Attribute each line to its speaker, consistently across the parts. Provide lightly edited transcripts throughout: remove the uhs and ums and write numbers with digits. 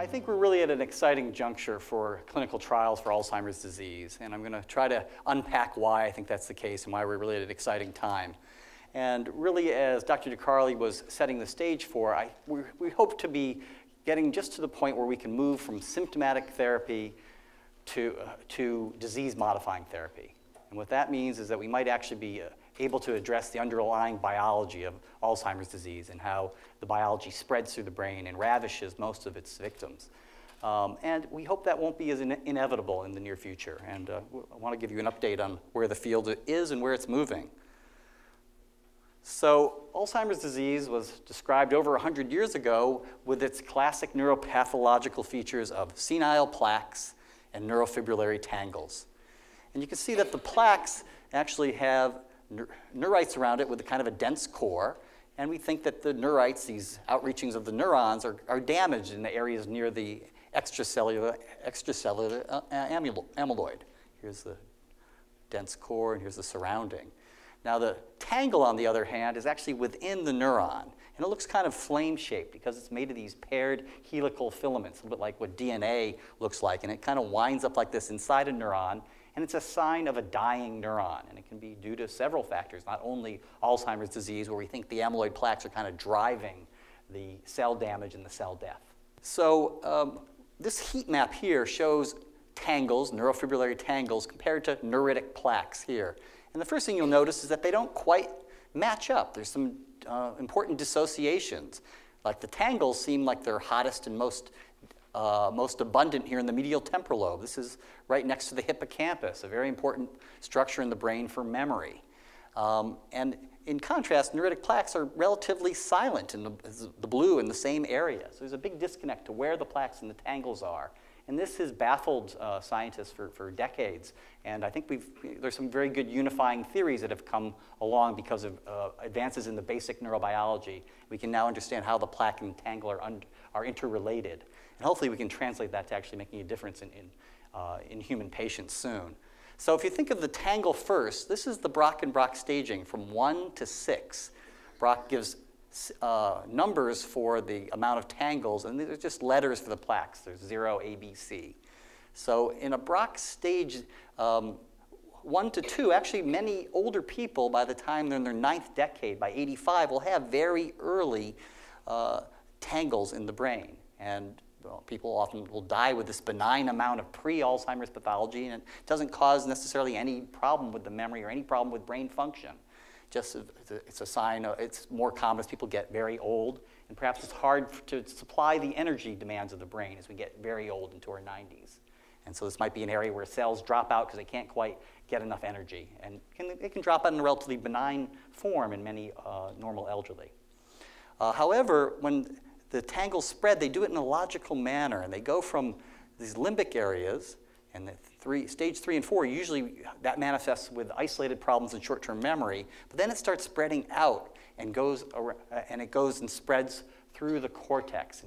Speaker 1: I think we're really at an exciting juncture for clinical trials for Alzheimer's disease, and I'm going to try to unpack why I think that's the case and why we're really at an exciting time. And really, as Dr. DeCarli was setting the stage for, we hope to be getting just to the point where we can move from symptomatic therapy to disease-modifying therapy. And what that means is that we might actually be able to address the underlying biology of Alzheimer's disease and how the biology spreads through the brain and ravishes most of its victims. And we hope that won't be as inevitable in the near future. And I want to give you an update on where the field is and where it's moving. So Alzheimer's disease was described over 100 years ago with its classic neuropathological features of senile plaques and neurofibrillary tangles. And you can see that the plaques actually have neurites around it with a kind of a dense core, and we think that the neurites, these outreachings of the neurons, are damaged in the areas near the extracellular amyloid. Here's the dense core, and here's the surrounding. Now the tangle, on the other hand, is actually within the neuron, and it looks kind of flame-shaped because it's made of these paired helical filaments, a little bit like what DNA looks like, and it kind of winds up like this inside a neuron. And it's a sign of a dying neuron, and it can be due to several factors, not only Alzheimer's disease, where we think the amyloid plaques are kind of driving the cell damage and the cell death. So this heat map here shows tangles, neurofibrillary tangles, compared to neuritic plaques here. And the first thing you'll notice is that they don't quite match up. There's some important dissociations. Like the tangles seem like they're hottest and most abundant here in the medial temporal lobe. This is right next to the hippocampus, a very important structure in the brain for memory. And in contrast, neuritic plaques are relatively silent in the blue in the same area. So there's a big disconnect to where the plaques and the tangles are. And this has baffled scientists for decades. And I think there's some very good unifying theories that have come along because of advances in the basic neurobiology. We can now understand how the plaque and tangle are interrelated. And hopefully we can translate that to actually making a difference in human patients soon. So if you think of the tangle first, this is the Brock and Brock staging from 1 to 6. Brock gives numbers for the amount of tangles, and these are just letters for the plaques. There's 0, A, B, C. So in a Brock stage 1 to 2, actually many older people, by the time they're in their 9th decade, by 85, will have very early tangles in the brain. And well, people often will die with this benign amount of pre-Alzheimer's pathology, and it doesn't cause necessarily any problem with the memory or any problem with brain function. Just it's a sign it's more common as people get very old, and perhaps it's hard to supply the energy demands of the brain as we get very old into our 90s. And so this might be an area where cells drop out because they can't quite get enough energy. And it can drop out in a relatively benign form in many normal elderly. However, when the tangles spread, they do it in a logical manner, and they go from these limbic areas, and stage 3 and 4, usually that manifests with isolated problems in short-term memory, but then it starts spreading out and it goes and spreads through the cortex,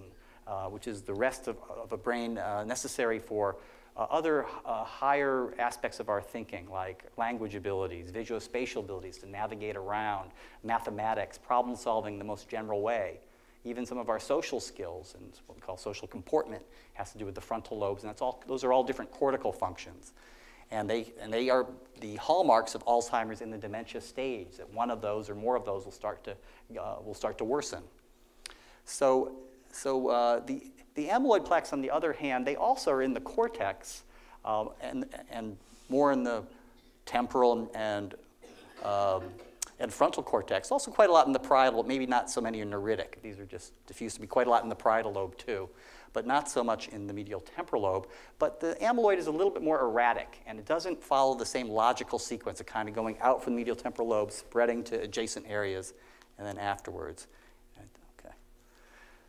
Speaker 1: which is the rest of a brain necessary for other higher aspects of our thinking, like language abilities, visuospatial abilities to navigate around, mathematics, problem solving the most general way. Even some of our social skills and what we call social comportment has to do with the frontal lobes, and those are all different cortical functions. And they are the hallmarks of Alzheimer's in the dementia stage, that one of those or more of those will start to worsen. So the amyloid plaques, on the other hand, they also are in the cortex and more in the temporal and frontal cortex, also quite a lot in the parietal, maybe not so many in neuritic. These are just diffused to be quite a lot in the parietal lobe too, but not so much in the medial temporal lobe. But the amyloid is a little bit more erratic, and it doesn't follow the same logical sequence of kind of going out from the medial temporal lobe, spreading to adjacent areas, and then afterwards. Okay.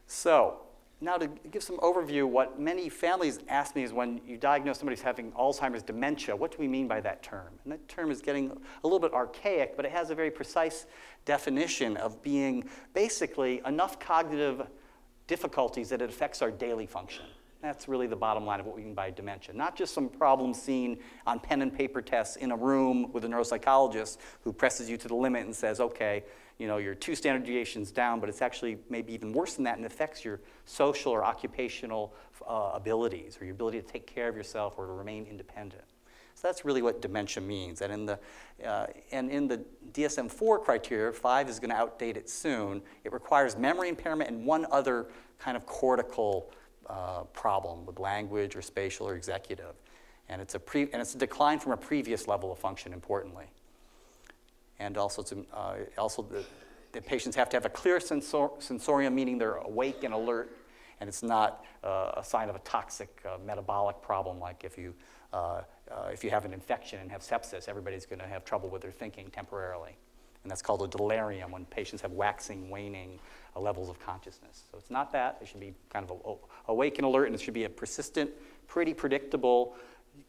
Speaker 1: So now to give some overview, what many families ask me is when you diagnose somebody who's having Alzheimer's dementia, what do we mean by that term? And that term is getting a little bit archaic, but it has a very precise definition of being basically enough cognitive difficulties that it affects our daily function. That's really the bottom line of what we mean by dementia. Not just some problem seen on pen and paper tests in a room with a neuropsychologist who presses you to the limit and says, okay, you know, you're 2 standard deviations down, but it's actually maybe even worse than that and affects your social or occupational abilities or your ability to take care of yourself or to remain independent. So that's really what dementia means. And in the DSM-4 criteria, 5 is going to outdate it soon. It requires memory impairment and one other kind of cortical problem with language or spatial or executive. And it's a decline from a previous level of function, importantly. And also, the patients have to have a clear sensorium, meaning they're awake and alert, and it's not a sign of a toxic metabolic problem like if you have an infection and have sepsis, everybody's going to have trouble with their thinking temporarily. And that's called a delirium, when patients have waxing, waning levels of consciousness. So it's not that. It should be kind of awake and alert, and it should be a persistent, pretty predictable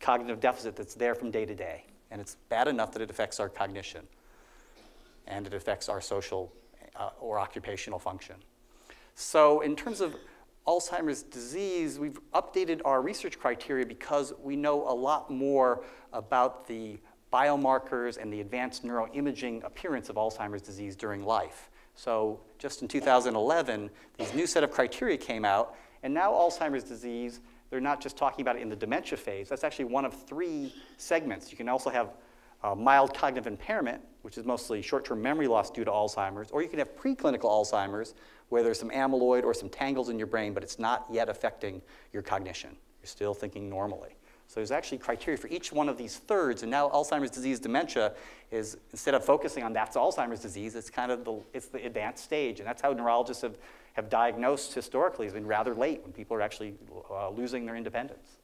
Speaker 1: cognitive deficit that's there from day to day. And it's bad enough that it affects our cognition, and it affects our social or occupational function. So in terms of Alzheimer's disease, we've updated our research criteria because we know a lot more about the biomarkers and the advanced neuroimaging appearance of Alzheimer's disease during life. So just in 2011, these new set of criteria came out, and now Alzheimer's disease, they're not just talking about it in the dementia phase. That's actually one of 3 segments. You can also have mild cognitive impairment, which is mostly short-term memory loss due to Alzheimer's, or you can have preclinical Alzheimer's, where there's some amyloid or some tangles in your brain, but it's not yet affecting your cognition. You're still thinking normally. So there's actually criteria for each one of these thirds, and now Alzheimer's disease dementia is, instead of focusing on that's Alzheimer's disease, it's kind of the advanced stage, and that's how neurologists have diagnosed historically. It's been rather late when people are actually losing their independence.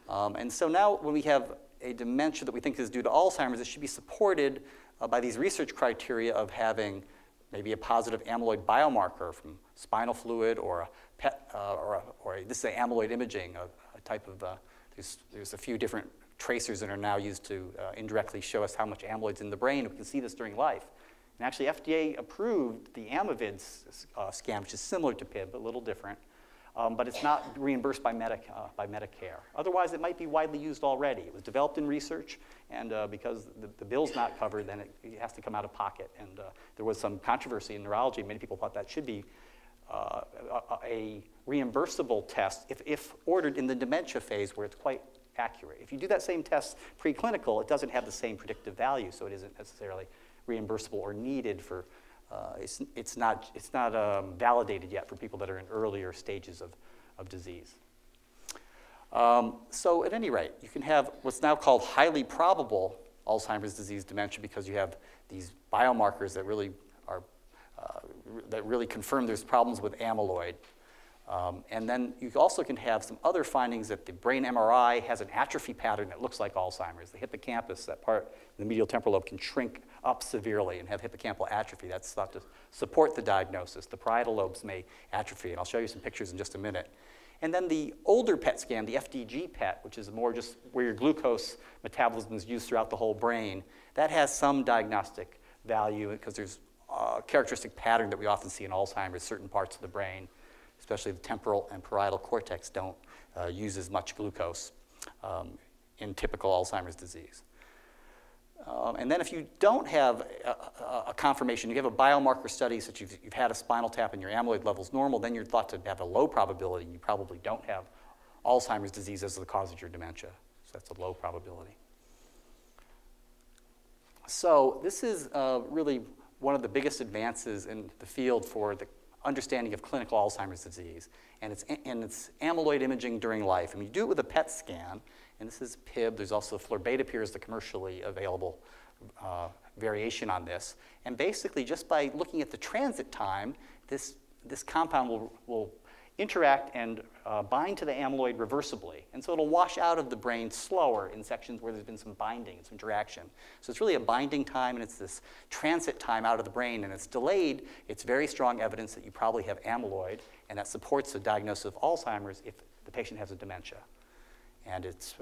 Speaker 1: And so now when we have a dementia that we think is due to Alzheimer's, it should be supported by these research criteria of having maybe a positive amyloid biomarker from spinal fluid or a PET, this is amyloid imaging, a type of, there's a few different tracers that are now used to indirectly show us how much amyloid's in the brain. We can see this during life. And actually, FDA approved the Amyvid scan, which is similar to PIB, but a little different. But it's not reimbursed by Medicare. Otherwise, it might be widely used already. It was developed in research, and because the bill's not covered, then it has to come out of pocket. And there was some controversy in neurology. Many people thought that should be a reimbursable test if ordered in the dementia phase where it's quite accurate. If you do that same test preclinical, it doesn't have the same predictive value, so it isn't necessarily reimbursable or needed for it's not validated yet for people that are in earlier stages of disease. So at any rate, you can have what's now called highly probable Alzheimer's disease dementia because you have these biomarkers that really confirm there's problems with amyloid. And then you also can have some other findings that the brain MRI has an atrophy pattern that looks like Alzheimer's. The hippocampus, that part, the medial temporal lobe, can shrink up severely and have hippocampal atrophy. That's thought to support the diagnosis. The parietal lobes may atrophy, and I'll show you some pictures in just a minute. And then the older PET scan, the FDG PET, which is more just where your glucose metabolism is used throughout the whole brain, that has some diagnostic value because there's a characteristic pattern that we often see in Alzheimer's. Certain parts of the brain, especially the temporal and parietal cortex, don't use as much glucose in typical Alzheimer's disease. And then if you don't have a confirmation, you have a biomarker study such as you've had a spinal tap and your amyloid level's normal, then you're thought to have a low probability. You probably don't have Alzheimer's disease as the cause of your dementia. So that's a low probability. So this is really one of the biggest advances in the field for the understanding of clinical Alzheimer's disease, and it's amyloid imaging during life. And we do it with a PET scan, and this is PIB. There's also florbetapir is the commercially available variation on this. And basically, just by looking at the transit time, this compound will interact and bind to the amyloid reversibly. And so it'll wash out of the brain slower in sections where there's been some binding, some interaction. So it's really a binding time, and it's this transit time out of the brain, and it's delayed. It's very strong evidence that you probably have amyloid, and that supports the diagnosis of Alzheimer's if the patient has a dementia. And it's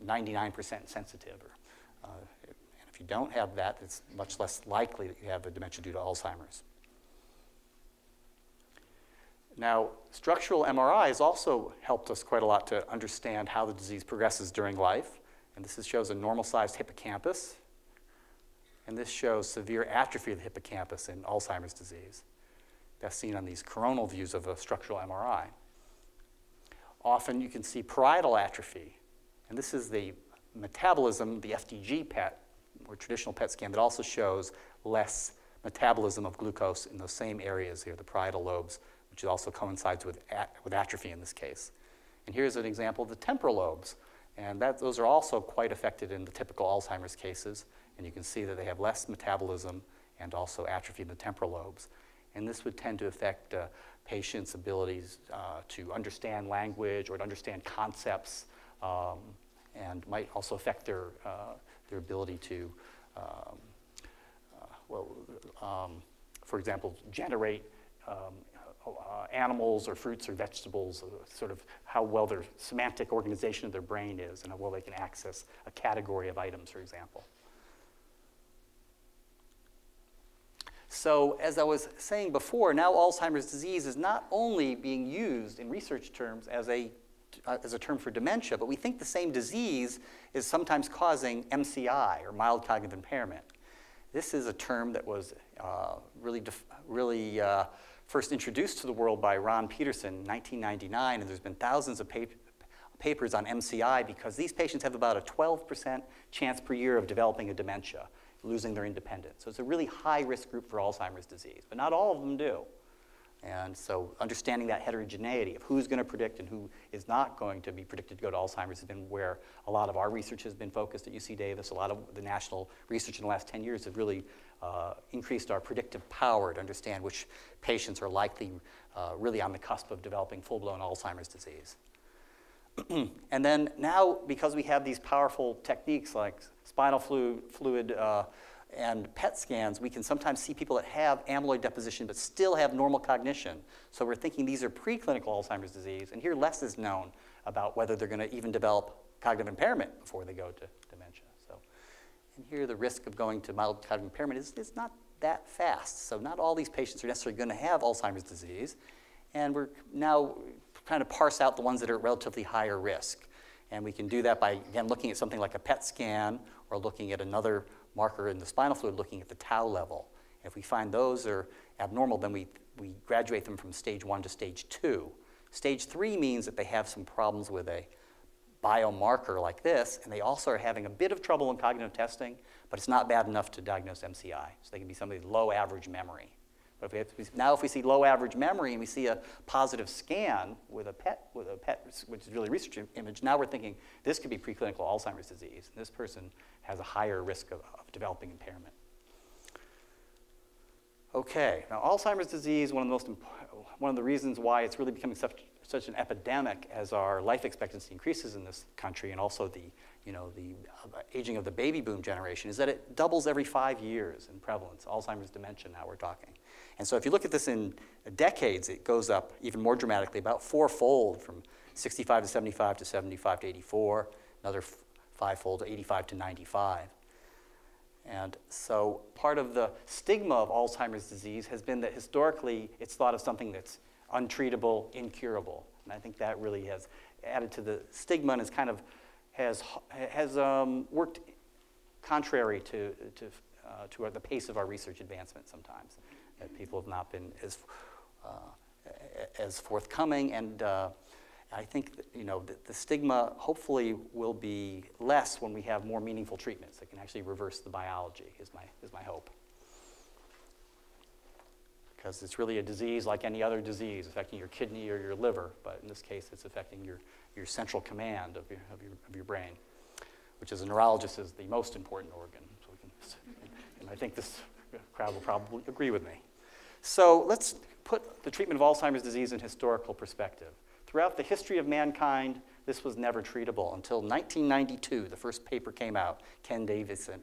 Speaker 1: 99% sensitive. And if you don't have that, it's much less likely that you have a dementia due to Alzheimer's. Now, structural MRI has also helped us quite a lot to understand how the disease progresses during life. And this shows a normal-sized hippocampus. And this shows severe atrophy of the hippocampus in Alzheimer's disease. That's seen on these coronal views of a structural MRI. Often you can see parietal atrophy. And this is the metabolism, the FDG PET, or traditional PET scan, that also shows less metabolism of glucose in those same areas here, the parietal lobes, which also coincides with atrophy in this case. And here's an example of the temporal lobes. And those are also quite affected in the typical Alzheimer's cases. And you can see that they have less metabolism and also atrophy in the temporal lobes. And this would tend to affect patients' abilities to understand language or to understand concepts, and might also affect their ability to, for example, generate animals or fruits or vegetables, sort of how well their semantic organization of their brain is and how well they can access a category of items, for example. So as I was saying before, now Alzheimer's disease is not only being used in research terms as a term for dementia, but we think the same disease is sometimes causing MCI, or mild cognitive impairment. This is a term that was really first introduced to the world by Ron Peterson in 1999, and there's been thousands of papers on MCI because these patients have about a 12% chance per year of developing a dementia, losing their independence. So it's a really high-risk group for Alzheimer's disease, but not all of them do. And so understanding that heterogeneity of who's going to predict and who is not going to be predicted to go to Alzheimer's has been where a lot of our research has been focused at UC Davis. A lot of the national research in the last 10 years have really increased our predictive power to understand which patients are likely really on the cusp of developing full-blown Alzheimer's disease. And then now, because we have these powerful techniques like spinal fluid and PET scans, we can sometimes see people that have amyloid deposition but still have normal cognition. So we're thinking these are preclinical Alzheimer's disease, and here less is known about whether they're going to even develop cognitive impairment before they go to dementia. So, and here the risk of going to mild cognitive impairment is not that fast. So not all these patients are necessarily going to have Alzheimer's disease, and we're now trying to parse out the ones that are at relatively higher risk. And we can do that by, again, looking at something like a PET scan or looking at another marker in the spinal fluid, looking at the tau level. If we find those are abnormal, then we graduate them from stage 1 to stage 2. Stage 3 means that they have some problems with a biomarker like this, and they also are having a bit of trouble in cognitive testing, but it's not bad enough to diagnose MCI. So they can be somebody with low average memory. But if we see low average memory and we see a positive scan with a PET, which is really a research image, now we're thinking this could be preclinical Alzheimer's disease. And this person has a higher risk of developing impairment. Okay, now Alzheimer's disease, one of the reasons why it's really becoming such an epidemic as our life expectancy increases in this country, and also the aging of the baby boom generation, is that it doubles every 5 years in prevalence. Alzheimer's dementia, now we're talking. And so if you look at this in decades, it goes up even more dramatically, about 4-fold, from 65 to 75 to 75 to 84, another 5-fold to 85 to 95. And so part of the stigma of Alzheimer's disease has been that historically it's thought of something that's untreatable, incurable. And I think that really has added to the stigma and has worked contrary to the pace of our research advancement sometimes. That people have not been as forthcoming, and I think that, the stigma hopefully will be less when we have more meaningful treatments that can actually reverse the biology. Is my hope. Because it's really a disease like any other disease, affecting your kidney or your liver, but in this case, it's affecting your central command of your brain, which as a neurologist is the most important organ. So and I think this crowd will probably agree with me. So let's put the treatment of Alzheimer's disease in historical perspective. Throughout the history of mankind, this was never treatable until 1992. The first paper came out. Ken Davison,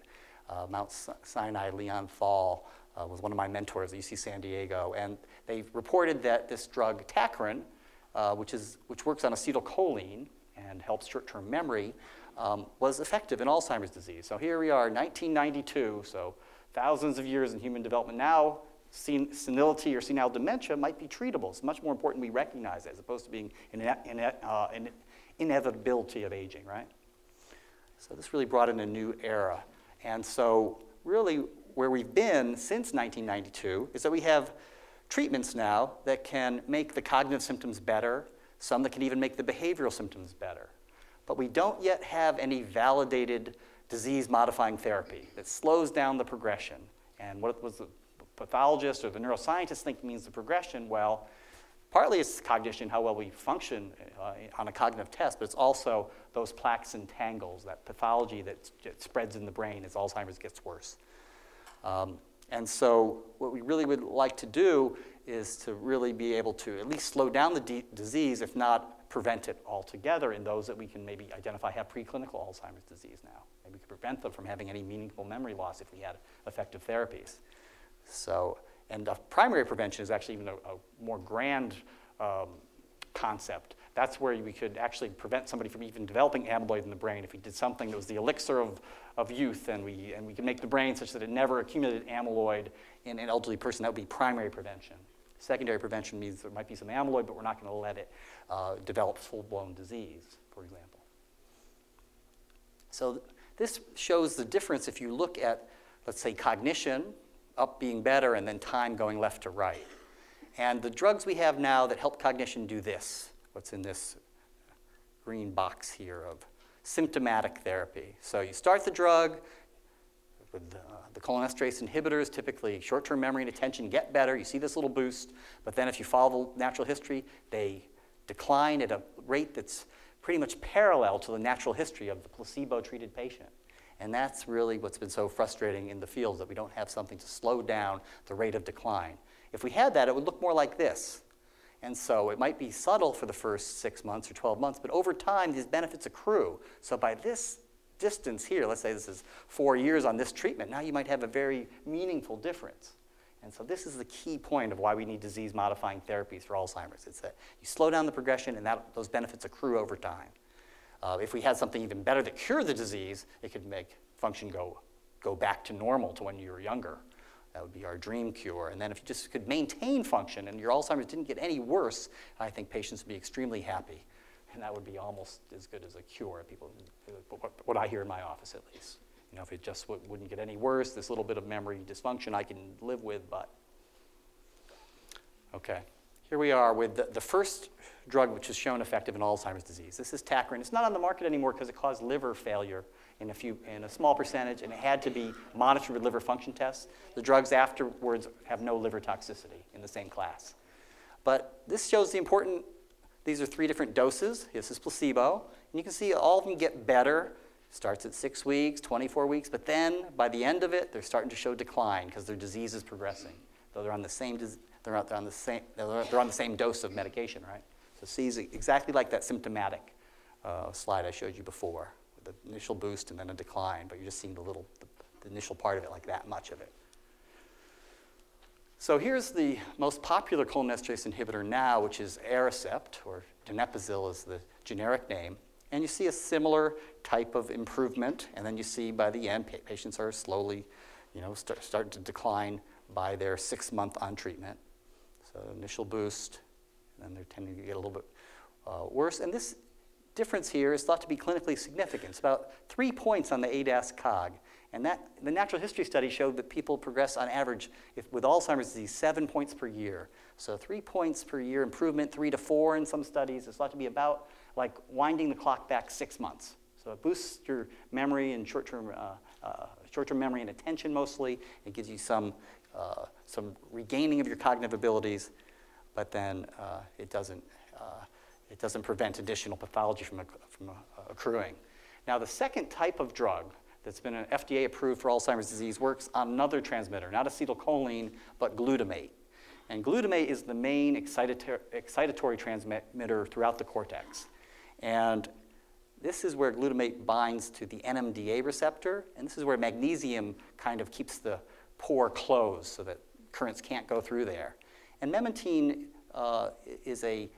Speaker 1: Mount Sinai, Leon Thal was one of my mentors at UC San Diego, and they reported that this drug Tacrin, which works on acetylcholine and helps short-term memory, was effective in Alzheimer's disease. So here we are, 1992, so thousands of years in human development. Now, senility or senile dementia might be treatable. It's much more important we recognize it as opposed to being an inevitability of aging, right? So this really brought in a new era. And so really where we've been since 1992 is that we have treatments now that can make the cognitive symptoms better, some that can even make the behavioral symptoms better. But we don't yet have any validated disease-modifying therapy that slows down the progression. And what was the pathologist or the neuroscientist think means the progression? Well, partly it's cognition, how well we function on a cognitive test, but it's also those plaques and tangles, that pathology that spreads in the brain as Alzheimer's gets worse. And so what we really would like to do is to really be able to at least slow down the disease, if not prevent it altogether in those that we can maybe identify have preclinical Alzheimer's disease now. Maybe we could prevent them from having any meaningful memory loss if we had effective therapies. So, and primary prevention is actually even a more grand concept. That's where we could actually prevent somebody from even developing amyloid in the brain if we did something that was the elixir of youth, and we could make the brain such that it never accumulated amyloid in an elderly person. That would be primary prevention. Secondary prevention means there might be some amyloid, but we're not going to let it develop full-blown disease, for example. So this shows the difference if you look at, let's say, cognition, up being better, and then time going left to right. And the drugs we have now that help cognition do this, what's in this green box here of symptomatic therapy. So you start the drug with the cholinesterase inhibitors, typically short-term memory and attention get better. You see this little boost, but then if you follow the natural history, they decline at a rate that's pretty much parallel to the natural history of the placebo-treated patient. And that's really what's been so frustrating in the field, that we don't have something to slow down the rate of decline. If we had that, it would look more like this. And so it might be subtle for the first 6 months or 12 months, but over time, these benefits accrue. So by this distance here, let's say this is 4 years on this treatment, now you might have a very meaningful difference. And so this is the key point of why we need disease-modifying therapies for Alzheimer's. It's that you slow down the progression, and those benefits accrue over time. If we had something even better that cured the disease, it could make function go back to normal to when you were younger. That would be our dream cure. And then if you just could maintain function and your Alzheimer's didn't get any worse, I think patients would be extremely happy. And that would be almost as good as a cure. People, what I hear in my office, at least. You know, if it just wouldn't get any worse, this little bit of memory dysfunction I can live with, but. Okay, here we are with the first drug which is shown effective in Alzheimer's disease. This is Tacrin. It's not on the market anymore because it caused liver failure in a small percentage, and it had to be monitored with liver function tests. The drugs afterwards have no liver toxicity in the same class. But this shows the important, these are 3 different doses. This is placebo. And you can see all of them get better. Starts at 6 weeks, 24 weeks, but then by the end of it, they're starting to show decline because their disease is progressing. Though they're on the same, they're on the same dose of medication, right? So see exactly like that symptomatic slide I showed you before, with the initial boost and then a decline, but you're just seeing the initial part of it, like that much of it. So here's the most popular cholinesterase inhibitor now, which is Aricept, or donepezil is the generic name. And you see a similar type of improvement, and then you see by the end, patients are slowly, start to decline by their 6th month on treatment. So initial boost, and then they're tending to get a little bit worse. And this difference here is thought to be clinically significant. It's about 3 points on the ADAS-Cog. And the natural history study showed that people progress on average with Alzheimer's disease 7 points per year. So 3 points per year improvement, 3 to 4 in some studies. It's thought to be about like winding the clock back 6 months. So it boosts your memory and short-term memory and attention mostly. It gives you some regaining of your cognitive abilities, but then it doesn't prevent additional pathology from accruing. Now, the second type of drug that's been FDA approved for Alzheimer's disease works on another transmitter, not acetylcholine, but glutamate. And glutamate is the main excitatory transmitter throughout the cortex. And this is where glutamate binds to the NMDA receptor, and this is where magnesium kind of keeps the pore closed so that currents can't go through there. And memantine is a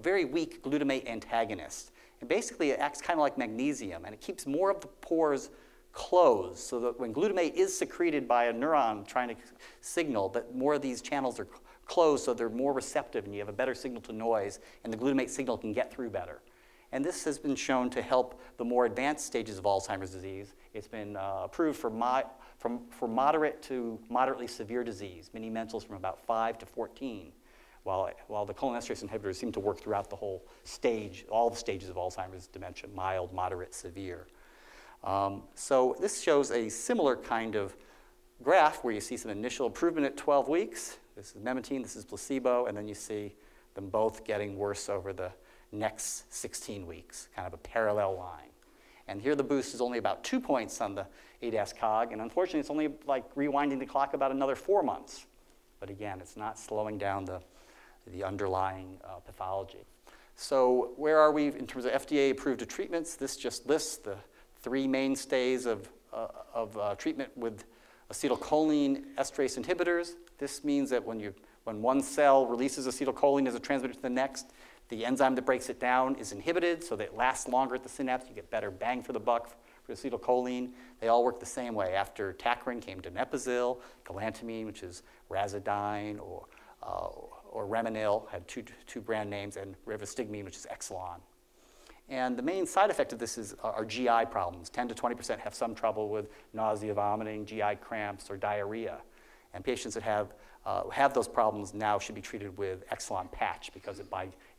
Speaker 1: very weak glutamate antagonist. And basically, it acts kind of like magnesium, and it keeps more of the pores close, so that when glutamate is secreted by a neuron trying to signal, that more of these channels are closed, so they're more receptive and you have a better signal to noise, and the glutamate signal can get through better. And this has been shown to help the more advanced stages of Alzheimer's disease. It's been approved for moderate to moderately severe disease, mini-mentals from about 5 to 14, while the cholinesterase inhibitors seem to work throughout the whole stage, all the stages of Alzheimer's dementia, mild, moderate, severe. So this shows a similar kind of graph where you see some initial improvement at 12 weeks. This is memantine, this is placebo, and then you see them both getting worse over the next 16 weeks, kind of a parallel line. And here the boost is only about 2 points on the ADAS-Cog, and unfortunately it's only like rewinding the clock about another 4 months. But again, it's not slowing down the underlying pathology. So where are we in terms of FDA-approved treatments? This just lists the 3 mainstays of treatment with acetylcholine esterase inhibitors. This means that when one cell releases acetylcholine as a transmitter to the next, the enzyme that breaks it down is inhibited, so that it lasts longer at the synapse. You get better bang for the buck for acetylcholine. They all work the same way. After tacrine came donepezil, galantamine, which is Razidine, or Remenil, had two brand names, and rivastigmine, which is Exelon. And the main side effect of this are GI problems. 10 to 20% have some trouble with nausea, vomiting, GI cramps, or diarrhea. And patients that have those problems now should be treated with Exelon patch because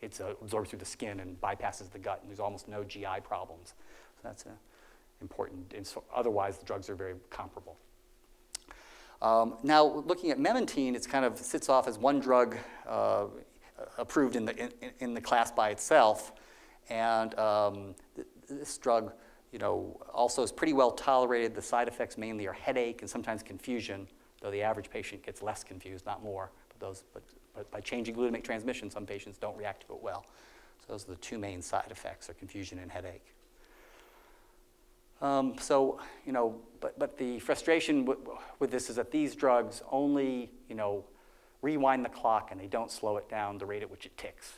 Speaker 1: it's absorbed through the skin and bypasses the gut, and there's almost no GI problems. So that's important. And so otherwise, the drugs are very comparable. Now, looking at memantine, it kind of sits off as one drug approved in the class by itself. And this drug, also is pretty well tolerated. The side effects mainly are headache and sometimes confusion, though the average patient gets less confused, not more. But by changing glutamate transmission, some patients don't react to it well. So those are the 2 main side effects, are confusion and headache. But the frustration with this is that these drugs only, rewind the clock and they don't slow it down the rate at which it ticks.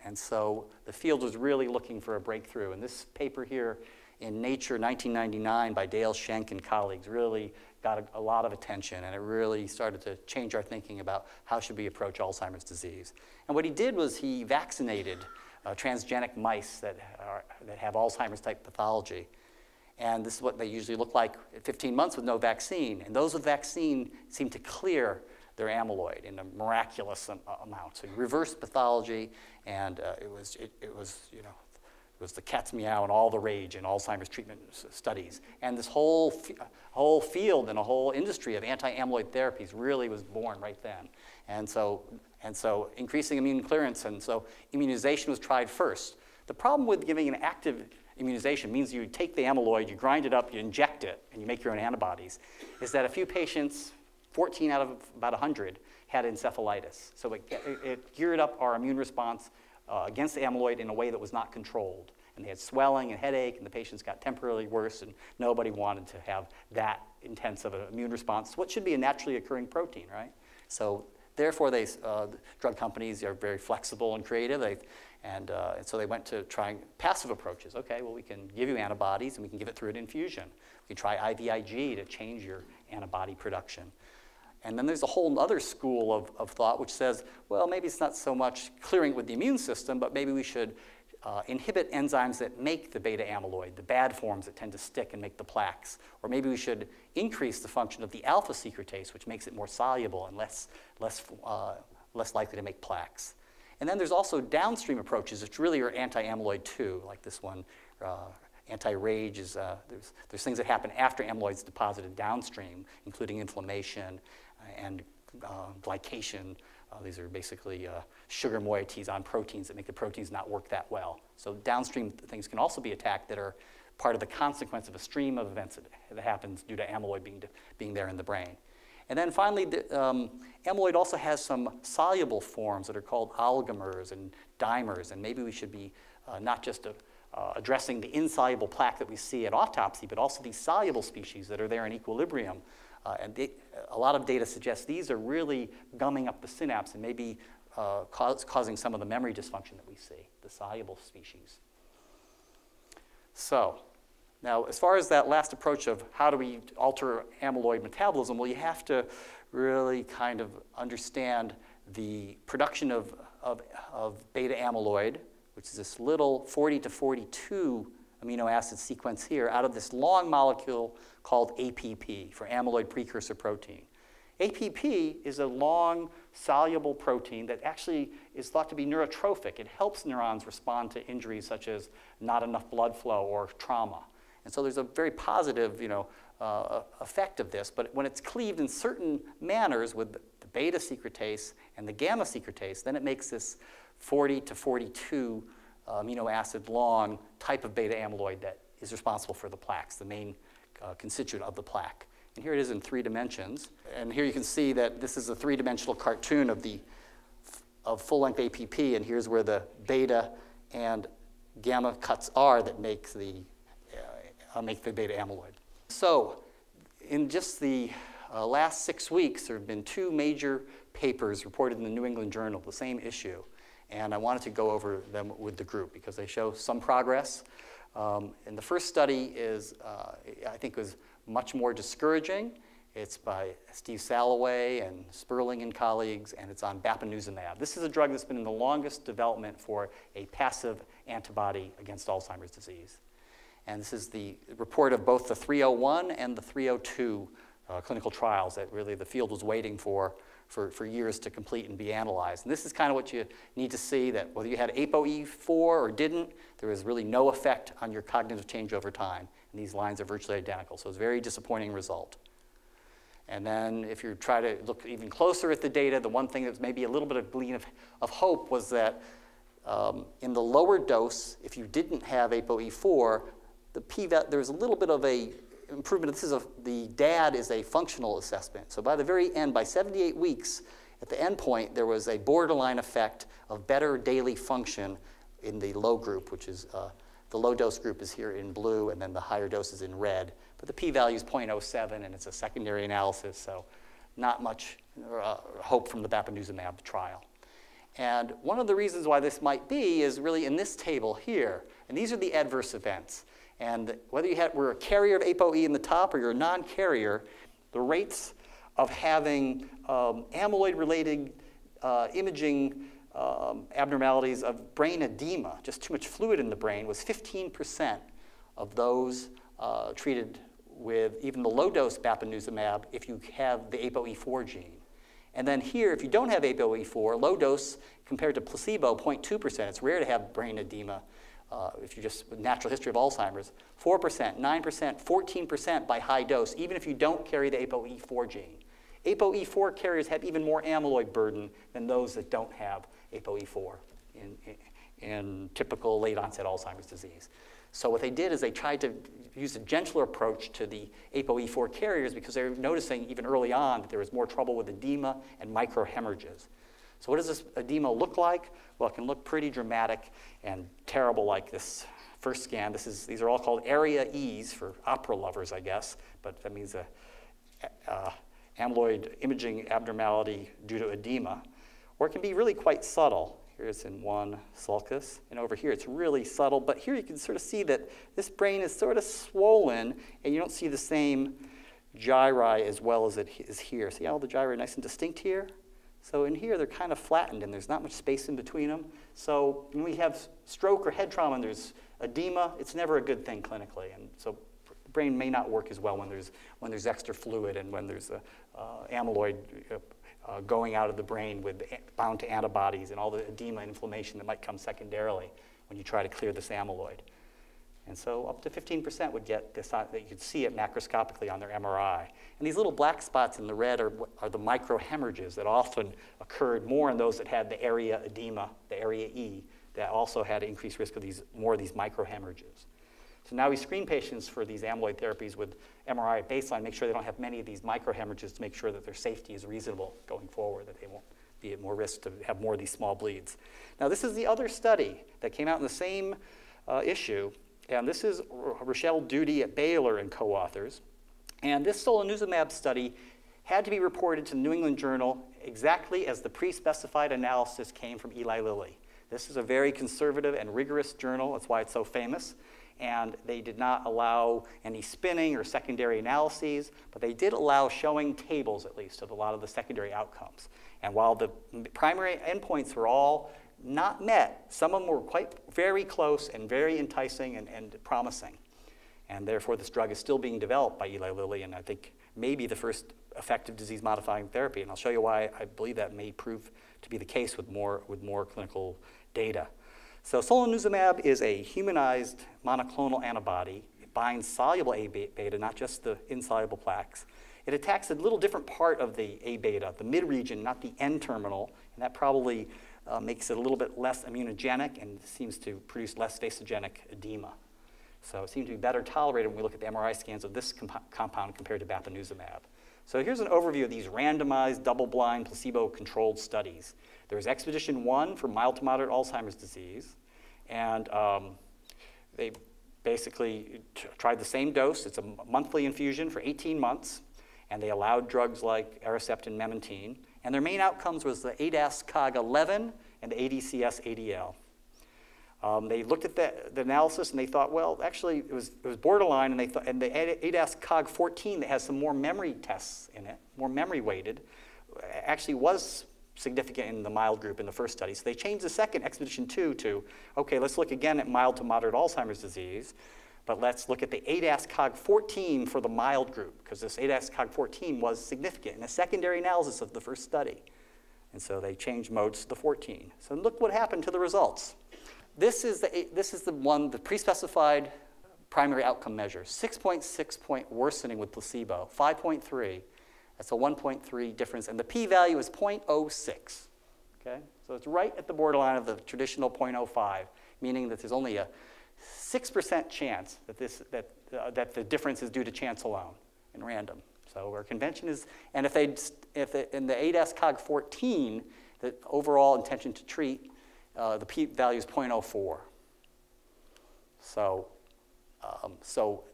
Speaker 1: And so the field was really looking for a breakthrough. And this paper here in Nature 1999 by Dale Schenk and colleagues really got a lot of attention, and it really started to change our thinking about how should we approach Alzheimer's disease. And what he did was he vaccinated transgenic mice that have Alzheimer's type pathology. And this is what they usually look like at 15 months with no vaccine. And those with vaccine seem to clear their amyloid in a miraculous amount. So he reversed pathology, and it was the cat's meow and all the rage in Alzheimer's treatment studies. And this whole field and a whole industry of anti-amyloid therapies really was born right then. And so increasing immune clearance, and so immunization was tried first. The problem with giving an active immunization means you take the amyloid, you grind it up, you inject it, and you make your own antibodies, is that a few patients, 14 out of about 100, had encephalitis. So it geared up our immune response against the amyloid in a way that was not controlled. And they had swelling and headache, and the patients got temporarily worse, and nobody wanted to have that intense of an immune response. What should be a naturally occurring protein, right? So therefore, drug companies are very flexible and creative, and so they went to trying passive approaches. Okay, well, we can give you antibodies, and we can give it through an infusion. We can try IVIG to change your antibody production. And then there's a whole other school of thought which says, well, maybe it's not so much clearing with the immune system, but maybe we should inhibit enzymes that make the beta amyloid, the bad forms that tend to stick and make the plaques. Or maybe we should increase the function of the alpha secretase, which makes it more soluble and less likely to make plaques. And then there's also downstream approaches, which really are anti-amyloid too, like this one. Anti-rage is, there's things that happen after amyloid's deposited downstream, including inflammation and glycation. These are basically sugar moieties on proteins that make the proteins not work that well. So downstream things can also be attacked that are part of the consequence of a stream of events that happens due to amyloid being there in the brain. And then finally, amyloid also has some soluble forms that are called oligomers and dimers, and maybe we should be not just addressing the insoluble plaque that we see at autopsy, but also these soluble species that are there in equilibrium. A lot of data suggests these are really gumming up the synapse and maybe causing some of the memory dysfunction that we see, the soluble species. So Now, as far as that last approach of how do we alter amyloid metabolism, well, you have to really kind of understand the production of beta amyloid, which is this little 40 to 42 amino acid sequence here, out of this long molecule called APP, for amyloid precursor protein. APP is a long soluble protein that actually is thought to be neurotrophic. It helps neurons respond to injuries such as not enough blood flow or trauma. And so there's a very positive, effect of this. But when it's cleaved in certain manners with the beta secretase and the gamma secretase, then it makes this 40 to 42 amino acid long type of beta amyloid that is responsible for the plaques, the main constituent of the plaque. And here it is in 3 dimensions. And here you can see that this is a 3-dimensional cartoon of full-length APP, and here's where the beta and gamma cuts are that make the beta amyloid. So in just the last 6 weeks, there have been 2 major papers reported in the New England Journal, the same issue. And I wanted to go over them with the group because they show some progress. And the first study is, I think, was much more discouraging. It's by Steve Salloway and Sperling and colleagues, and it's on bapineuzumab. This is a drug that's been in the longest development for a passive antibody against Alzheimer's disease. And this is the report of both the 301 and the 302 clinical trials that really the field was waiting for years to complete and be analyzed. And this is kind of what you need to see, that whether you had ApoE4 or didn't, there was really no effect on your cognitive change over time. And these lines are virtually identical. So it's a very disappointing result. And then if you try to look even closer at the data, the one thing that was maybe a little bit of gleam of hope was that in the lower dose, if you didn't have ApoE4, there was a little bit of a improvement. The DAD is a functional assessment. So by the very end, by 78 weeks, at the end point, there was a borderline effect of better daily function in the low group, which is the low dose group is here in blue, and then the higher dose is in red. But the p-value is 0.07, and it's a secondary analysis, so not much hope from the bapineuzumab trial. And one of the reasons why this might be is really in this table here. And these are the adverse events. And whether you were a carrier of ApoE in the top or you're a non-carrier, the rates of having amyloid-related imaging abnormalities of brain edema, just too much fluid in the brain, was 15% of those treated with even the low-dose bapineuzumab if you have the ApoE4 gene. And then here, if you don't have ApoE4, low dose compared to placebo, 0.2%. It's rare to have brain edema if you just, with natural history of Alzheimer's. 4%, 9%, 14% by high dose, even if you don't carry the ApoE4 gene. ApoE4 carriers have even more amyloid burden than those that don't have ApoE4 in typical late-onset Alzheimer's disease. So what they did is they tried to use a gentler approach to the ApoE4 carriers because they were noticing even early on that there was more trouble with edema and microhemorrhages. So what does this edema look like? Well, it can look pretty dramatic and terrible like this first scan. These are all called area E's for opera lovers, I guess, but that means amyloid imaging abnormality due to edema. Or it can be really quite subtle. Here's in one sulcus, and over here it's really subtle, but here you can sort of see that this brain is sort of swollen, and you don't see the same gyri as well as it is here. See how the gyri are nice and distinct here? So in here they're kind of flattened, and there's not much space in between them. So when we have stroke or head trauma and there's edema, it's never a good thing clinically, and so the brain may not work as well when there's extra fluid and when there's amyloid going out of the brain bound to antibodies and all the edema and inflammation that might come secondarily when you try to clear this amyloid. And so up to 15% would get this, that you could see it macroscopically on their MRI. And these little black spots in the red are the microhemorrhages that often occurred more in those that had the area edema, the area E, that also had increased risk of more of these microhemorrhages. So now we screen patients for these amyloid therapies with MRI at baseline, make sure they don't have many of these microhemorrhages to make sure that their safety is reasonable going forward, that they won't be at more risk to have more of these small bleeds. Now this is the other study that came out in the same issue, and this is Rochelle Duty at Baylor and co-authors. And this solanezumab study had to be reported to the New England Journal exactly as the pre-specified analysis came from Eli Lilly. This is a very conservative and rigorous journal. That's why it's so famous. and they did not allow any spinning or secondary analyses, but they did allow showing tables, at least, of a lot of the secondary outcomes. And while the primary endpoints were all not met, some of them were very close and very enticing and promising. And therefore, this drug is still being developed by Eli Lilly, and I think maybe the first effective disease-modifying therapy. And I'll show you why I believe that may prove to be the case with more clinical data. So solanezumab is a humanized monoclonal antibody. It binds soluble A-beta, not just the insoluble plaques. It attacks a little different part of the A-beta, the mid-region, not the N-terminal, and that probably makes it a little bit less immunogenic and seems to produce less vasogenic edema. So it seems to be better tolerated when we look at the MRI scans of this compound compared to bapineuzumab. So here's an overview of these randomized, double-blind, placebo-controlled studies. There was Expedition 1 for mild to moderate Alzheimer's disease, and they basically tried the same dose. It's a monthly infusion for 18 months, and they allowed drugs like Aricept and memantine. And their main outcomes was the ADAS-Cog11 and the ADCS-ADL. They looked at the analysis and they thought, well, actually, it was borderline, and they thought, and the ADAS-Cog14 that has some more memory tests in it, more memory weighted, actually was significant in the mild group in the first study. So they changed the second, Expedition 2, to, okay, let's look again at mild to moderate Alzheimer's disease, but let's look at the ADAS-Cog14 for the mild group, because this ADAS-Cog14 was significant in a secondary analysis of the first study. And so they changed modes to the 14. So look what happened to the results. This is the pre-specified primary outcome measure, 6.6 point worsening with placebo, 5.3. That's a 1.3 difference, and the p-value is 0.06. Okay, so it's right at the borderline of the traditional 0.05, meaning that there's only a 6% chance that the difference is due to chance alone and random. So our convention is, and if in the ADAS-Cog14, the overall intention to treat, the p-value is 0.04. So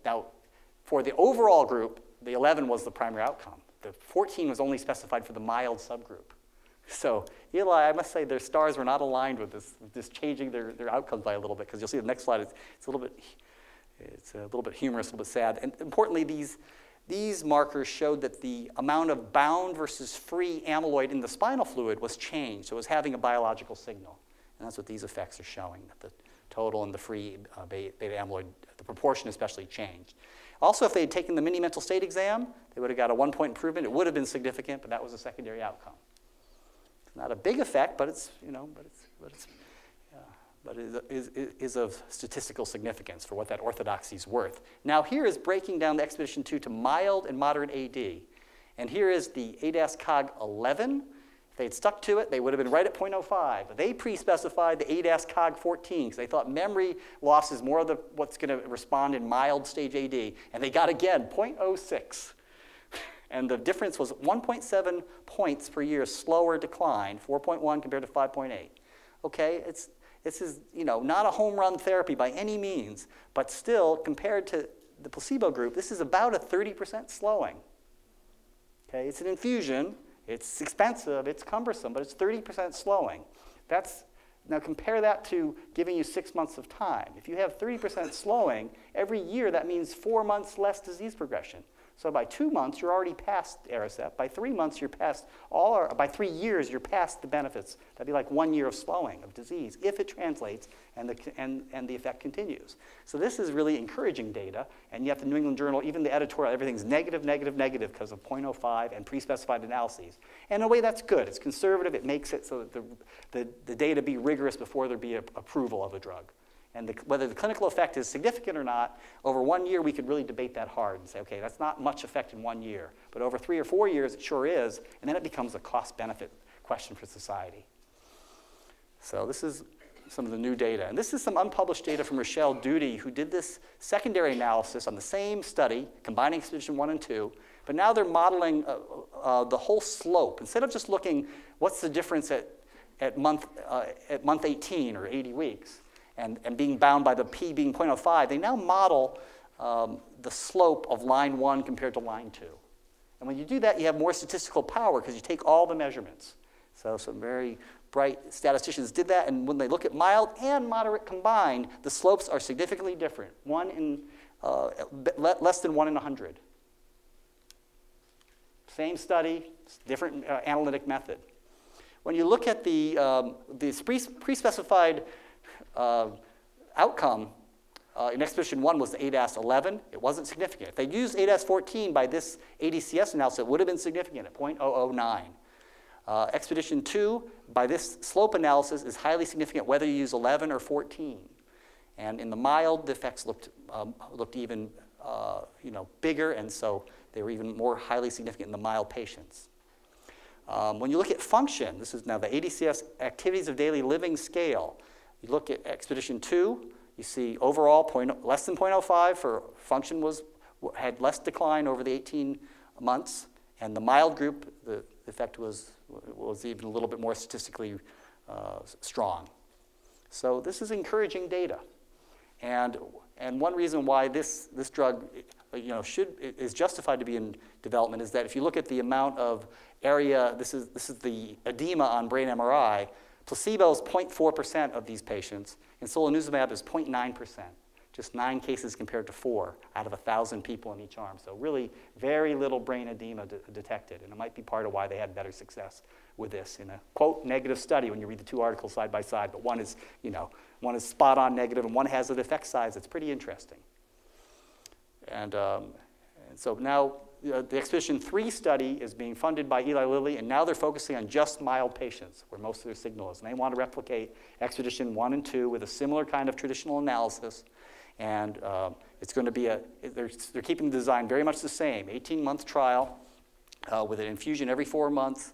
Speaker 1: now, for the overall group, the 11 was the primary outcome. The 14 was only specified for the mild subgroup. So Eli, I must say, their stars were not aligned with this changing their outcomes by a little bit, because you'll see the next slide. It's a little bit humorous, a little bit sad. And importantly, these markers showed that the amount of bound versus free amyloid in the spinal fluid was changed. So it was having a biological signal. And that's what these effects are showing, that the total and the free beta amyloid, the proportion especially changed. Also, if they had taken the mini mental state exam, they would have got a 1-point improvement. It would have been significant, but that was a secondary outcome. It's not a big effect, but it is of statistical significance for what that orthodoxy is worth. Now, here is breaking down the Expedition 2 to mild and moderate AD. And here is the ADAS-Cog11. If they had stuck to it, they would have been right at 0.05. But they pre-specified the ADAS-Cog14 because they thought memory loss is more of what's going to respond in mild stage AD. And they got, again, 0.06. And the difference was 1.7 points per year slower decline, 4.1 compared to 5.8. Okay, this is not a home run therapy by any means, but still, compared to the placebo group, this is about a 30% slowing. Okay, it's an infusion. It's expensive, it's cumbersome, but it's 30% slowing. Now compare that to giving you 6 months of time. If you have 30% slowing, every year that means 4 months less disease progression. So by 2 months, you're already past Aricept. By 3 months, you're past by 3 years, you're past the benefits. That'd be like 1 year of slowing of disease, if it translates and the effect continues. So this is really encouraging data, and yet the New England Journal, even the editorial, everything's negative, negative, negative because of 0.05 and pre-specified analyses. And in a way, that's good. It's conservative. It makes it so that the data be rigorous before there be approval of a drug. And whether the clinical effect is significant or not, over 1 year, we could really debate that hard and say, okay, that's not much effect in 1 year. But over 3 or 4 years, it sure is. And then it becomes a cost-benefit question for society. So this is some of the new data. And this is some unpublished data from Rochelle Duty, who did this secondary analysis on the same study, combining Expedition 1 and 2. But now they're modeling the whole slope. Instead of just looking, what's the difference at month 18 or 80 weeks, and being bound by the p being 0.05, they now model the slope of line 1 compared to line 2. And when you do that, you have more statistical power because you take all the measurements. So some very bright statisticians did that, and when they look at mild and moderate combined, the slopes are significantly different, less than 1 in 100. Same study, different analytic method. When you look at the pre-specified outcome in Expedition 1 was the ADAS-11. It wasn't significant. If they used ADAS-14 by this ADCS analysis, it would have been significant at 0.009. Expedition 2, by this slope analysis, is highly significant whether you use 11 or 14. And in the mild, the effects looked even bigger, and so they were even more highly significant in the mild patients. When you look at function, this is now the ADCS Activities of Daily Living scale. You look at Expedition 2, you see overall less than 0.05 for function had less decline over the 18 months, and the mild group, the effect was even a little bit more statistically strong. So this is encouraging data. And one reason why this drug is justified to be in development is that if you look at the amount of area, this is the edema on brain MRI, placebo is 0.4% of these patients, and solanezumab is 0.9%, just 9 cases compared to 4 out of 1,000 people in each arm. So really very little brain edema detected, and it might be part of why they had better success with this in a, quote, negative study when you read the 2 articles side by side, but one is spot on negative and one has an effect size that's pretty interesting. And so now the Expedition 3 study is being funded by Eli Lilly, and now they're focusing on just mild patients, where most of their signal is. And they want to replicate Expedition 1 and 2 with a similar kind of traditional analysis. And it's going to be they're keeping the design very much the same, 18-month trial with an infusion every 4 months.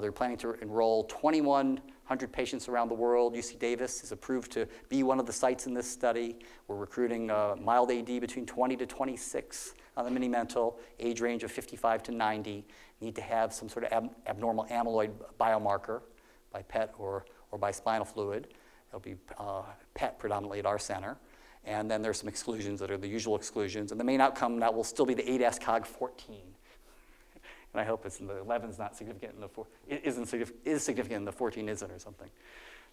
Speaker 1: They're planning to enroll 2,100 patients around the world. UC Davis is approved to be one of the sites in this study. We're recruiting mild AD between 20 to 26 on the mini-mental, age range of 55 to 90. Need to have some sort of abnormal amyloid biomarker by PET or by spinal fluid. It'll be PET predominantly at our center. And then there's some exclusions that are the usual exclusions. And the main outcome now will still be the ADAS-Cog14. And I hope it's in the 11's not significant, and the 4 is significant, and the 14 isn't or something.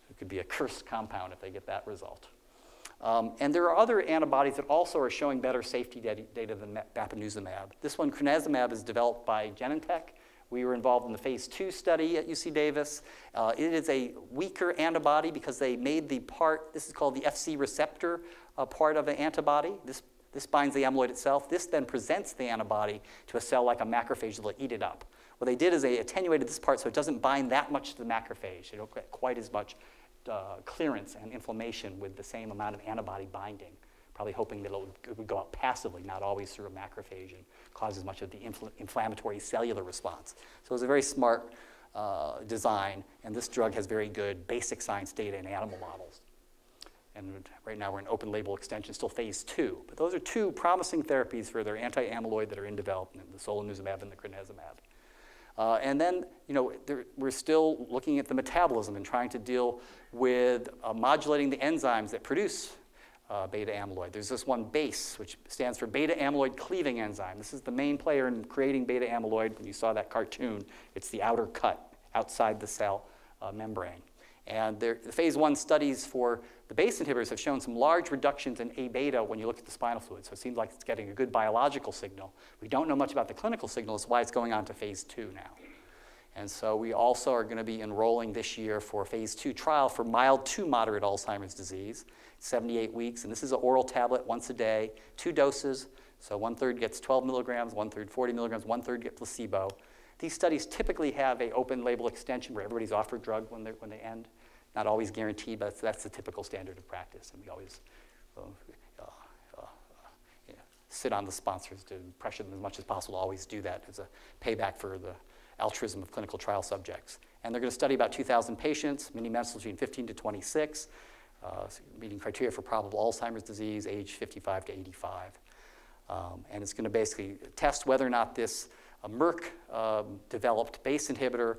Speaker 1: It could be a cursed compound if they get that result. And there are other antibodies that also are showing better safety data than bapineuzumab. This one, crenezumab, is developed by Genentech. We were involved in the phase 2 study at UC Davis. It is a weaker antibody because they made the part, this is called the FC receptor part of the antibody. This binds the amyloid itself. This then presents the antibody to a cell like a macrophage that will eat it up. What they did is they attenuated this part so it doesn't bind that much to the macrophage. They don't get quite as much clearance and inflammation with the same amount of antibody binding, probably hoping that it would go out passively, not always through a macrophage, and cause as much of the inflammatory cellular response. So it was a very smart design, and this drug has very good basic science data in animal models. And right now we're in open label extension, still phase 2. But those are 2 promising therapies for their anti-amyloid that are in development, the solanezumab and the crenezumab. And then, we're still looking at the metabolism and trying to deal with modulating the enzymes that produce beta amyloid. There's this one BASE, which stands for beta amyloid cleaving enzyme. This is the main player in creating beta amyloid. When you saw that cartoon, it's the outer cut outside the cell membrane. And the phase 1 studies for the BASE inhibitors have shown some large reductions in A beta when you look at the spinal fluid. So it seems like it's getting a good biological signal. We don't know much about the clinical signal. That's why it's going on to phase 2 now. And so we also are going to be enrolling this year for a phase 2 trial for mild to moderate Alzheimer's disease, 78 weeks. And this is an oral tablet once a day, 2 doses. So 1/3 gets 12 milligrams, 1/3 40 milligrams, 1/3 get placebo. These studies typically have an open label extension where everybody's offered drug when they end. Not always guaranteed, but that's the typical standard of practice. And we always sit on the sponsors to pressure them as much as possible to always do that as a payback for the altruism of clinical trial subjects. And they're going to study about 2,000 patients, mini-mental between 15 to 26, meeting criteria for probable Alzheimer's disease, age 55 to 85. And it's going to basically test whether or not this Merck-developed BASE inhibitor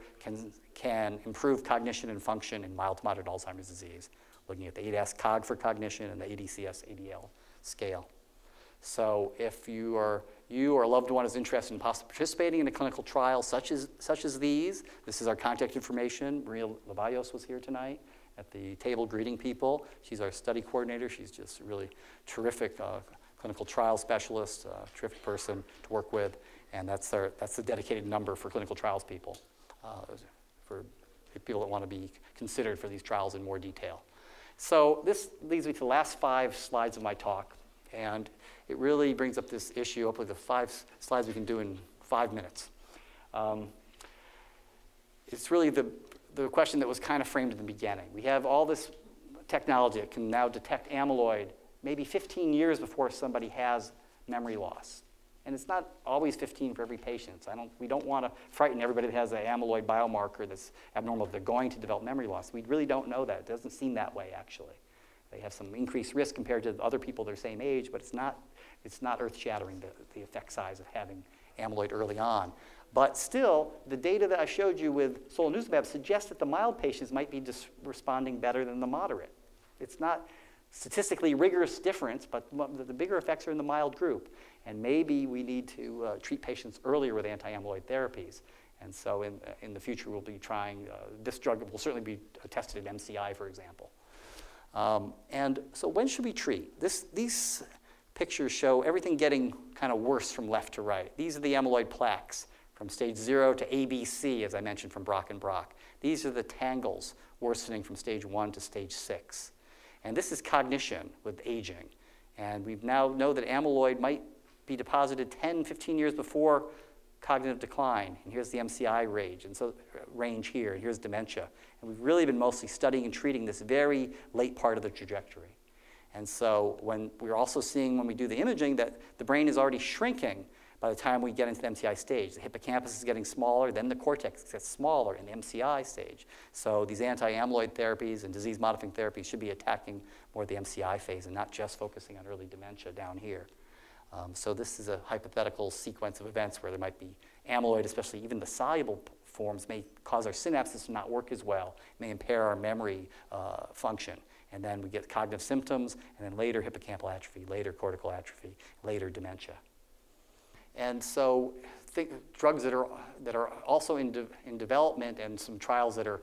Speaker 1: can improve cognition and function in mild to moderate Alzheimer's disease, looking at the ADAS-Cog for cognition and the ADCS-ADL scale. So if you are, you or a loved one is interested in possibly participating in a clinical trial such as these, this is our contact information. Maria Lavallos was here tonight at the table greeting people. She's our study coordinator. She's just a really terrific clinical trial specialist, terrific person to work with, and that's the dedicated number for clinical trials people, for people that want to be considered for these trials in more detail. So this leads me to the last 5 slides of my talk, and it really brings up this issue. Hopefully the 5 slides we can do in 5 minutes. It's really the question that was kind of framed in the beginning. We have all this technology that can now detect amyloid maybe 15 years before somebody has memory loss. And it's not always 15 for every patient. We don't want to frighten everybody that has an amyloid biomarker that's abnormal if they're going to develop memory loss. We really don't know that. It doesn't seem that way, actually. They have some increased risk compared to other people their same age, but it's not earth-shattering, the effect size of having amyloid early on. But still, the data that I showed you with solanezumab suggests that the mild patients might be responding better than the moderate. It's not statistically rigorous difference, but the bigger effects are in the mild group. And maybe we need to treat patients earlier with anti-amyloid therapies. And so in the future, we'll be trying, this drug will certainly be tested in MCI, for example. And so when should we treat? These pictures show everything getting kind of worse from left to right. These are the amyloid plaques from stage 0 to ABC, as I mentioned, from Brock and Brock. These are the tangles worsening from stage 1 to stage 6. And this is cognition with aging. And we now know that amyloid might be deposited 10, 15 years before cognitive decline. And here's the MCI range, and so range here, and here's dementia. And we've really been mostly studying and treating this very late part of the trajectory. And so we're also seeing when we do the imaging that the brain is already shrinking by the time we get into the MCI stage. The hippocampus is getting smaller, then the cortex gets smaller in the MCI stage. So these anti-amyloid therapies and disease-modifying therapies should be attacking more the MCI phase and not just focusing on early dementia down here. So this is a hypothetical sequence of events where there might be amyloid, especially even the soluble forms, may cause our synapses to not work as well, may impair our memory function. And then we get cognitive symptoms, and then later hippocampal atrophy, later cortical atrophy, later dementia. And so drugs that are also in development and some trials that are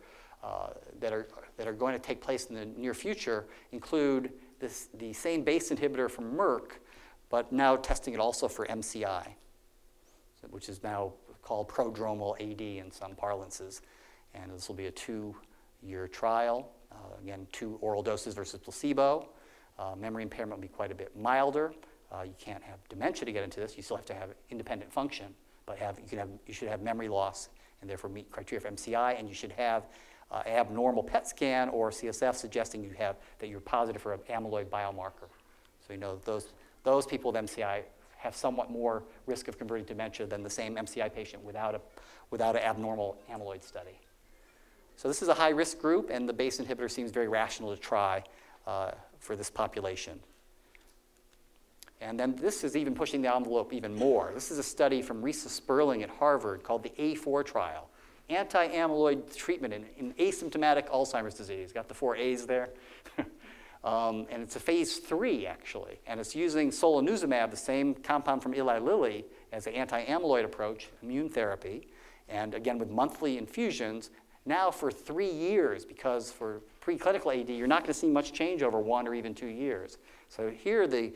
Speaker 1: going to take place in the near future include the same BACE inhibitor from Merck, but now testing it also for MCI, which is now called prodromal AD in some parlances. And this will be a 2-year trial. Again, 2 oral doses versus placebo. Memory impairment will be quite a bit milder. You can't have dementia to get into this. You still have to have independent function, but you should have memory loss and therefore meet criteria for MCI, and you should have abnormal PET scan or CSF suggesting that you're positive for an amyloid biomarker. So you know those people with MCI have somewhat more risk of converting to dementia than the same MCI patient without an abnormal amyloid study. So this is a high-risk group, and the BACE inhibitor seems very rational to try for this population. And then this is even pushing the envelope even more. This is a study from Risa Sperling at Harvard called the A4 trial, anti-amyloid treatment in asymptomatic Alzheimer's disease. Got the 4 A's there. And it's a phase 3, actually. And it's using solanezumab, the same compound from Eli Lilly, as an anti-amyloid approach, immune therapy, and again with monthly infusions, now for 3 years, because for preclinical AD, you're not going to see much change over 1 or even 2 years. So here the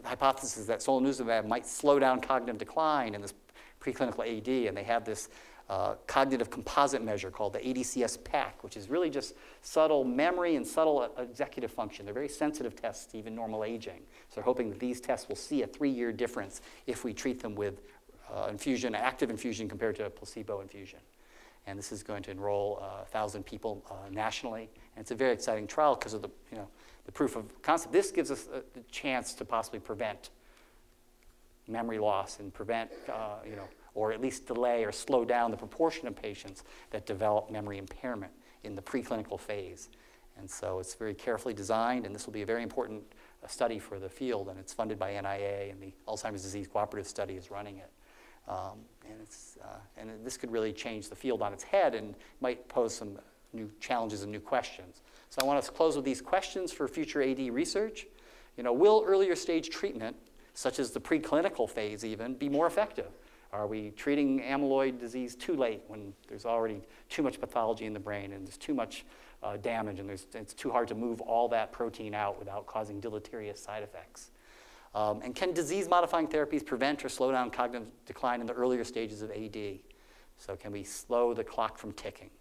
Speaker 1: hypothesis is that solanezumab might slow down cognitive decline in this preclinical AD, and they have this cognitive composite measure called the ADCS-PAC, which is really just subtle memory and subtle executive function. They're very sensitive tests to even normal aging. So they're hoping that these tests will see a 3-year difference if we treat them with infusion, active infusion compared to a placebo infusion. And this is going to enroll 1,000 people nationally. And it's a very exciting trial because of the proof of concept. This gives us the chance to possibly prevent memory loss and prevent, or at least delay or slow down the proportion of patients that develop memory impairment in the preclinical phase. And so it's very carefully designed, and this will be a very important study for the field, and it's funded by NIA, and the Alzheimer's Disease Cooperative Study is running it. And this could really change the field on its head and might pose some new challenges and new questions. So I want to close with these questions for future AD research. Will earlier stage treatment such as the preclinical phase even, be more effective? Are we treating amyloid disease too late when there's already too much pathology in the brain and there's too much damage and it's too hard to move all that protein out without causing deleterious side effects? And can disease-modifying therapies prevent or slow down cognitive decline in the earlier stages of AD? So can we slow the clock from ticking?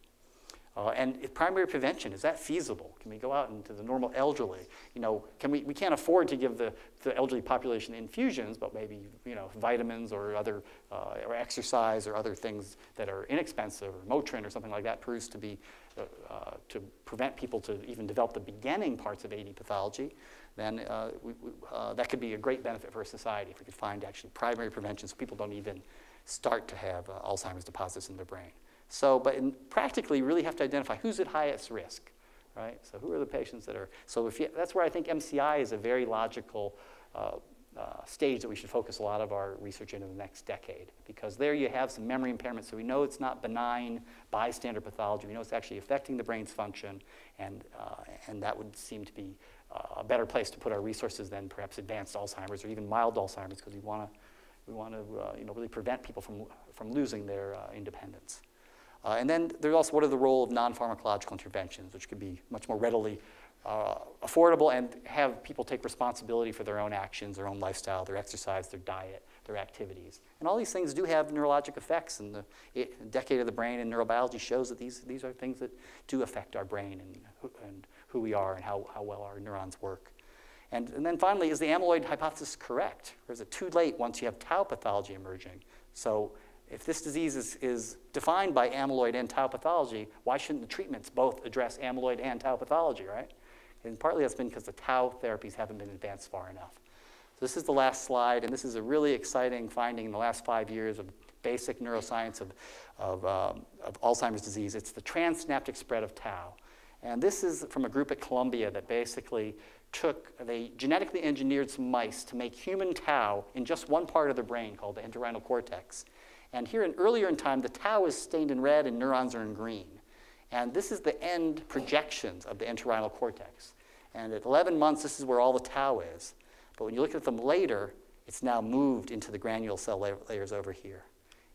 Speaker 1: And primary prevention, is that feasible? Can we go out into the normal elderly? We can't afford to give the elderly population infusions, but maybe vitamins or other or exercise or other things that are inexpensive, or Motrin or something like that proves to be to prevent people to even develop the beginning parts of AD pathology. Then that could be a great benefit for society if we could find actually primary prevention so people don't even start to have Alzheimer's deposits in their brain. So, but practically, you really have to identify who's at highest risk, right? So who are the patients that are, so that's where I think MCI is a very logical stage that we should focus a lot of our research into the next decade, because there you have some memory impairment, so we know it's not benign bystander pathology. We know it's actually affecting the brain's function, and that would seem to be a better place to put our resources than perhaps advanced Alzheimer's or even mild Alzheimer's, because we want to really prevent people from losing their independence. And then there's also what are the role of non-pharmacological interventions, which could be much more readily affordable and have people take responsibility for their own actions, their own lifestyle, their exercise, their diet, their activities. And all these things do have neurologic effects, and the decade of the brain and neurobiology shows that these are things that do affect our brain and who we are and how well our neurons work. And then finally, is the amyloid hypothesis correct? Or is it too late once you have tau pathology emerging? So if this disease is defined by amyloid and tau pathology, why shouldn't the treatments both address amyloid and tau pathology, right? And partly that's been because the tau therapies haven't been advanced far enough. So this is the last slide, and this is a really exciting finding in the last 5 years of basic neuroscience of Alzheimer's disease. It's the transsynaptic spread of tau. And this is from a group at Columbia that basically they genetically engineered some mice to make human tau in just one part of the brain called the entorhinal cortex. And here earlier in time, the tau is stained in red and neurons are in green. And this is the end projections of the entorhinal cortex. And at 11 months, this is where all the tau is. But when you look at them later, it's now moved into the granule cell layers over here.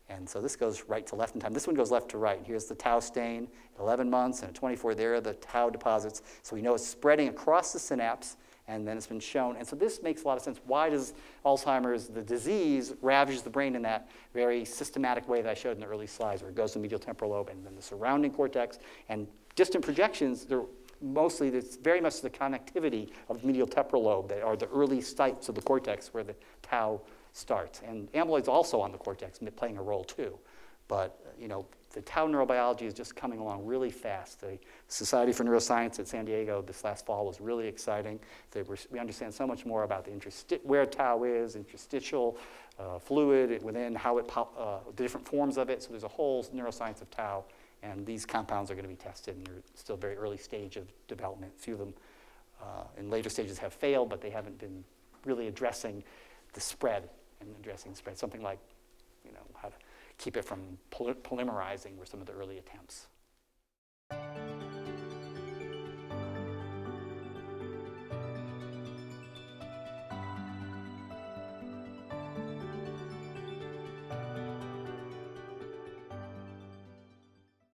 Speaker 1: And so this goes right to left in time. This one goes left to right. And here's the tau stain at 11 months, and at 24, there are the tau deposits. So we know it's spreading across the synapse, and then it's been shown. And so this makes a lot of sense. Why does Alzheimer's, the disease, ravages the brain in that very systematic way that I showed in the early slides, where it goes to the medial temporal lobe and then the surrounding cortex? And distant projections, it's very much the connectivity of the medial temporal lobe that are the early sites of the cortex where the tau starts. And amyloid's also on the cortex, playing a role too. But the tau neurobiology is just coming along really fast. The Society for Neuroscience at San Diego this last fall was really exciting. We understand so much more about where tau is, interstitial fluid within, how the different forms of it. So there's a whole neuroscience of tau, and these compounds are going to be tested, and they're still very early stage of development. A few of them in later stages have failed, but they haven't been really addressing the spread something like how to keep it from polymerizing were some of the early attempts.